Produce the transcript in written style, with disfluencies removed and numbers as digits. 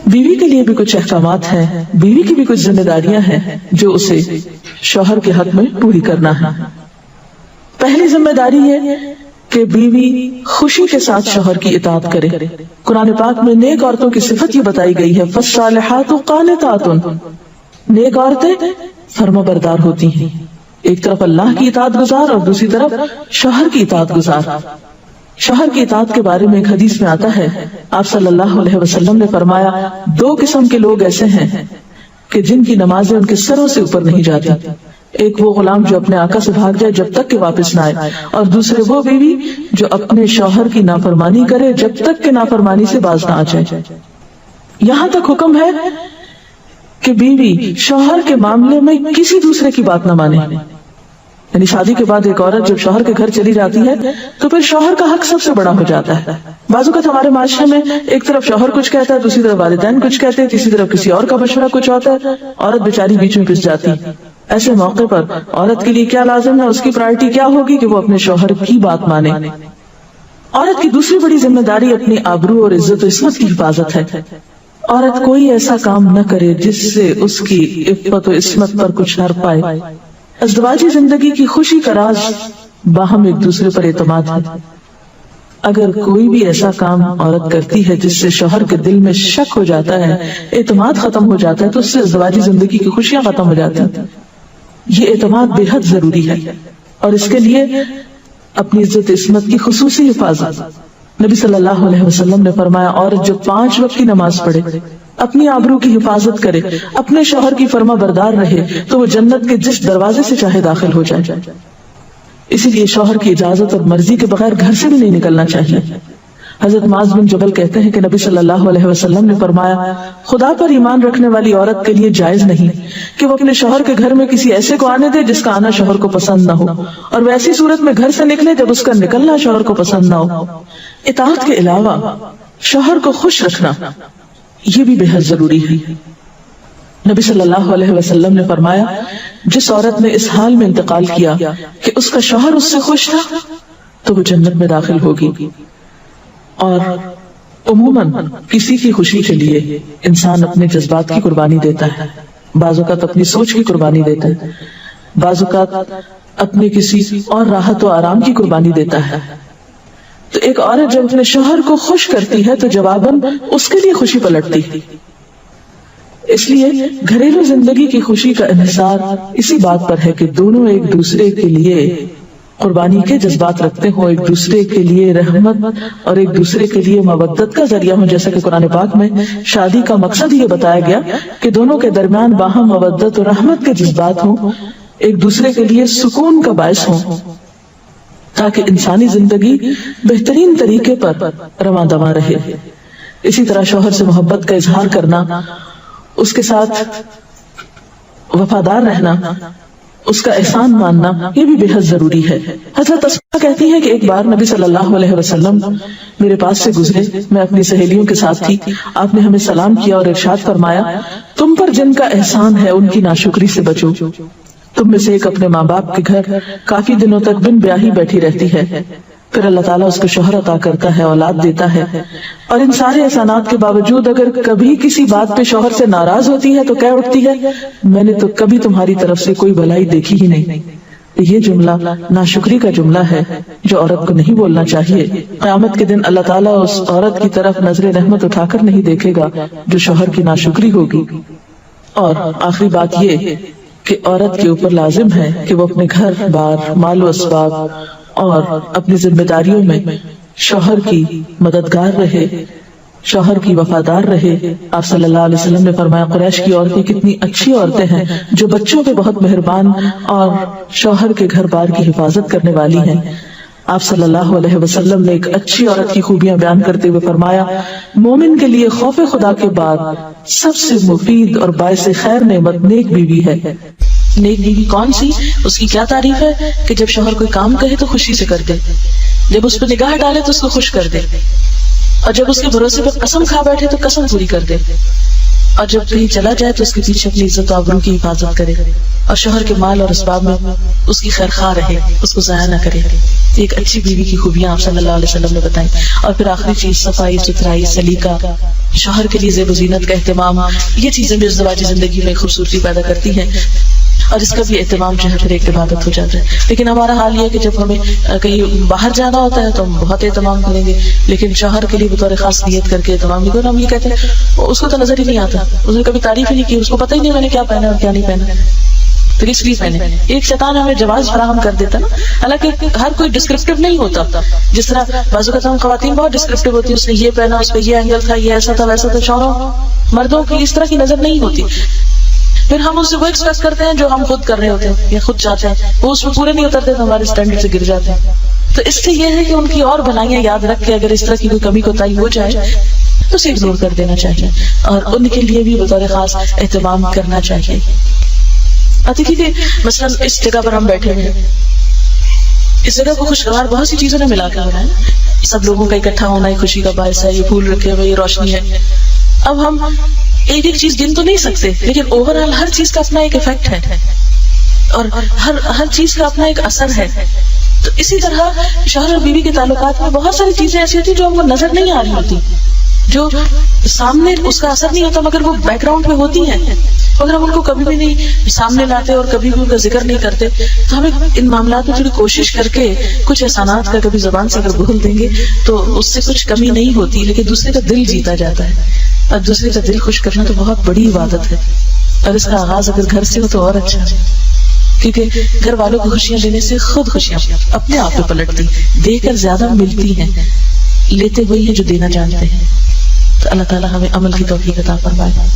بیوی کے لیے بھی کچھ احکامات ہیں، بیوی کی بھی کچھ ذمہ داریاں ہیں جو اسے شوہر کے حق میں پوری کرنا ہے۔ پہلی ذمہ داری یہ کہ بیوی خوشی کے ساتھ شوہر کی اطاعت کرے۔ قرآن پاک میں نیک عورتوں کی صفت یہ بتائی گئی ہے، فالصالحات قانتات، نیک عورتیں فرما بردار ہوتی ہیں، ایک طرف اللہ کی اطاعت گزار اور دوسری طرف شوہر کی اطاعت گزار۔ شوہر کی اطاعت کے بارے میں ایک حدیث میں آتا ہے، آپ صلی اللہ علیہ وسلم نے فرمایا، دو قسم کے لوگ ایسے ہیں کہ جن کی نمازیں ان کے سروں سے اوپر نہیں جاتی، ایک وہ غلام جو اپنے آقا سے بھاگ جائے جب تک کہ واپس نہ آئے، اور دوسرے وہ بیوی جو اپنے شوہر کی نافرمانی کرے جب تک کہ نافرمانی سے باز نہ آ جائے۔ یہاں تک حکم ہے کہ بیوی شوہر کے معاملے میں کسی دوسرے کی بات نہ مانے، یعنی شادی کے بعد ایک عورت جب شوہر کے گھر چلی جاتی ہے تو پھر شوہر کا حق سب سے بڑا ہو جاتا ہے۔ بعض اوقات ہمارے معاشرے میں ایک طرف شوہر کچھ کہتا ہے، دوسری طرف والدین کچھ کہتے ہیں، تیسری طرف کسی اور کا مشورہ کچھ ہوتا ہے، عورت بیچاری بیچ میں پھنس جاتی۔ ایسے موقع پر عورت کے لیے کیا لازم ہے، اس کی پرائرٹی کیا ہوگی کہ وہ اپنے شوہر کی بات مانے۔ عورت کی دوسری بڑی ذمہ داری اپنی آبرو اور عزت و عصمت کی حفاظت ہے۔ عورت کوئی ایسا کام نہ کرے جس سے اس کی عفت و عصمت پر کچھ ہر پائے۔ ازدواجی زندگی کی خوشی کا راز باہم ایک دوسرے پر اعتماد ہے۔ اگر کوئی بھی ایسا کام عورت کرتی ہے جس سے شوہر کے دل میں شک ہو جاتا ہے، اعتماد ختم ہو جاتا ہے، تو اس سے ازدواجی زندگی کی خوشیاں ختم ہو جاتی ہیں۔ یہ اعتماد بے حد ضروری ہے، اور اس کے لیے اپنی عزت عصمت کی خصوصی حفاظت۔ نبی صلی اللہ علیہ وسلم نے فرمایا، عورت جو 5 وقت کی نماز پڑھے، اپنی آبرو کی حفاظت کرے، اپنے شوہر کی فرما بردار رہے، تو وہ جنت کے جس دروازے سے چاہے داخل ہو جائے۔ اسی لیے شوہر کی اجازت اور مرضی کے بغیر گھر سے بھی نہیں نکلنا چاہیے۔ حضرت معاذ بن جبل کہتے ہیں کہ نبی صلی اللہ علیہ وسلم نے فرمایا، خدا پر ایمان رکھنے والی عورت کے لیے جائز نہیں کہ وہ اپنے شوہر کے گھر میں کسی ایسے کو آنے دے جس کا آنا شوہر کو پسند نہ ہو، اور ویسی صورت میں گھر سے نکلے جب اس کا نکلنا شوہر کو پسند نہ ہو۔ اطاعت کے علاوہ شوہر کو خوش رکھنا یہ بھی بے حد ضروری ہے۔ نبی صلی اللہ علیہ وسلم نے فرمایا، جس عورت نے اس حال میں انتقال کیا کہ اس کا شوہر اس سے خوش تھا تو وہ جنت میں داخل ہوگی۔ اور عموماً کسی کی خوشی کے لیے انسان اپنے جذبات کی قربانی دیتا ہے، بعض اوقات اپنی سوچ کی قربانی دیتا ہے، بعض اوقات اپنے کسی اور راحت و آرام کی قربانی دیتا ہے۔ تو ایک عورت جب اپنے شوہر کو خوش کرتی ہے تو جواباً اس کے لیے خوشی پلٹتی ہے۔ اس لیے گھریلو زندگی کی خوشی کا انحصار اسی بات پر ہے کہ دونوں ایک دوسرے کے لیے قربانی کے جذبات رکھتے ہوں، ایک دوسرے کے لیے رحمت اور ایک دوسرے کے لیے مودت کا ذریعہ ہوں، جیسا کہ قرآن پاک میں شادی کا مقصد یہ بتایا گیا کہ دونوں کے درمیان باہم مودت اور رحمت کے جذبات ہوں، ایک دوسرے کے لیے سکون کا باعث ہوں، تاکہ انسانی زندگی بہترین طریقے پر رواں دواں رہے۔ اسی طرح شوہر سے محبت کا اظہار کرنا، اس کے ساتھ وفادار رہنا، اس کا احسان ماننا یہ بھی بے حد ضروری ہے۔ حضرت اسماء کہتی ہے کہ ایک بار نبی صلی اللہ علیہ وسلم میرے پاس سے گزرے، میں اپنی سہیلیوں کے ساتھ تھی، آپ نے ہمیں سلام کیا اور ارشاد فرمایا، تم پر جن کا احسان ہے ان کی ناشکری سے بچو۔ تم میں سے ایک اپنے ماں باپ کے گھر کافی دنوں تک بن بیاہی بیٹھی رہتی ہے، پھر اللہ تعالیٰ اس کو شوہر عطا کرتا ہے، اولاد دیتا ہے، اور ان سارے احسانات کے باوجود اگر کبھی کسی بات پہ شوہر سے ناراض ہوتی ہے تو کہہ اٹھتی ہے، میں نے تو کبھی تمہاری طرف سے کوئی بھلائی دیکھی ہی نہیں۔ یہ جملہ ناشکری کا جملہ ہے جو عورت کو نہیں بولنا چاہیے۔ قیامت کے دن اللہ تعالیٰ اس عورت کی طرف نظر رحمت اٹھا کر نہیں دیکھے گا جو شوہر کی ناشکری ہوگی۔ اور آخری بات یہ کہ عورت کے اوپر لازم ہے کہ وہ اپنے گھر بار، مال و اسباب اور اپنی ذمہ داریوں میں شوہر کی مددگار رہے، شوہر کی وفادار رہے۔ آپ صلی اللہ علیہ وسلم نے فرمایا، قریش کی عورتیں کتنی اچھی عورتیں ہیں جو بچوں پہ بہت مہربان اور شوہر کے گھر بار کی حفاظت کرنے والی ہیں۔ آپ صلی اللہ علیہ وسلم نے ایک اچھی عورت کی خوبیاں بیان کرتے ہوئے فرمایا، مومن کے لیے خوف خدا کے بعد سب سے مفید اور باعث خیر نعمت نیک بیوی ہے۔ نیک بیوی کون سی؟ اس کی کیا تعریف ہے کہ جب شوہر کوئی کام کہے تو خوشی سے کر دے، جب اس پہ نگاہ ڈالے تو اس کو خوش کر دے، اور جب اس کے بھروسے پہ قسم کھا بیٹھے تو قسم پوری کر دے۔ اور جب کہیں چلا جائے تو اس کے پیچھے اپنی عزت و آبرو کی حفاظت کرے، اور شوہر کے مال اور اسباب میں اس کی خیر خواہ رہے، اس کو ضائع نہ کرے۔ ایک اچھی بیوی کی خوبیاں آپ صلی اللہ علیہ وسلم نے بتائیں۔ اور پھر آخری چیز صفائی ستھرائی، سلیقہ، شوہر کے لیے زیب و زینت کا اہتمام، یہ چیزیں بھی ازدواجی زندگی میں خوبصورتی پیدا کرتی ہیں، اور اس کا بھی اہتمام جو ہے پھر ایک عبادت ہو جاتا ہے۔ لیکن ہمارا حال یہ ہے کہ جب ہمیں کہیں باہر جانا ہوتا ہے تو ہم بہت اہتمام کریں گے، لیکن شوہر کے لیے بطور خاص نیت کر کے اہتمام نہیں کرنا۔ ہم یہ کہتے ہیں اس کو تو نظر ہی نہیں آتا، اس نے کبھی تعریف ہی نہیں کی، اس کو پتہ ہی نہیں میں نے کیا پہنا اور کیا نہیں پہنا، تو اس لیے پہنے۔ ایک شیطان ہمیں جواز فراہم کر دیتا نا، حالانکہ ہر کوئی ڈسکرپٹیو نہیں ہوتا۔ جس طرح بعض اوقات ہم خواتین بہت ڈسکرپٹیو ہوتی ہیں، اس نے یہ پہنا، اس پہ یہ اینگل تھا، یہ ایسا تھا ویسا تھا، شوہروں مردوں کی اس طرح کی نظر نہیں ہوتی۔ پھر ہم اس سے وہ ایکسپیکٹ کرتے ہیں جو ہم خود کر رہے ہوتے ہیں یا خود چاہتے ہیں، وہ اس میں پورے نہیں اترتے تو ہمارے اسٹینڈرڈ سے گر جاتے ہیں۔ تو اس سے یہ ہے کہ ان کی اور بھلائیاں یاد رکھ کے اگر اس طرح کی کوئی کمی کوتاہی ہو جائے تو اسے اگنور کر دینا چاہیے، اور ان کے لیے بھی بطور خاص اہتمام کرنا چاہیے۔ اور دیکھیے کہ مثلا اس جگہ پر ہم بیٹھے ہوئے ہیں، اس جگہ کو خوشگوار بہت سی چیزوں نے ملا کے بنایا، سب لوگوں کا اکٹھا ہونا ایک خوشی کا باعث ہے، یہ پھول رکھے ہوئے، یہ روشنی ہے۔ اب ہم ایک ایک چیز گن تو نہیں سکتے، لیکن اوور آل ہر چیز کا اپنا ایک ایفیکٹ ہے، اور ہر چیز کا اپنا ایک اثر ہے۔ تو اسی طرح شوہر اور بیوی کے تعلقات میں بہت ساری چیزیں ایسی ہوتی ہیں جو ہم کو نظر نہیں آ رہی ہوتی، جو سامنے اس کا اثر نہیں ہوتا مگر وہ بیک گراؤنڈ میں ہوتی ہیں۔ اگر ہم ان کو کبھی بھی نہیں سامنے لاتے اور کبھی بھی ان کا ذکر نہیں کرتے تو ہمیں ان معاملات میں تھوڑی کوشش کر کے کچھ احسانات کا کبھی زبان سے اگر بول دیں گے تو اس سے کچھ کمی نہیں ہوتی، لیکن دوسرے کا دل جیتا جاتا ہے، اور دوسرے کا دل خوش کرنا تو بہت بڑی عبادت ہے، اور اس کا آغاز اگر گھر سے ہو تو اور اچھا ہے، کیونکہ گھر والوں کو خوشیاں دینے سے خود خوشیاں اپنے آپ پہ پلٹتی، دے کر زیادہ ملتی ہیں، لیتے وہی ہیں جو دینا جانتے ہیں۔ تو اللہ تعالیٰ ہمیں عمل کی توفیق عطا فرمائے۔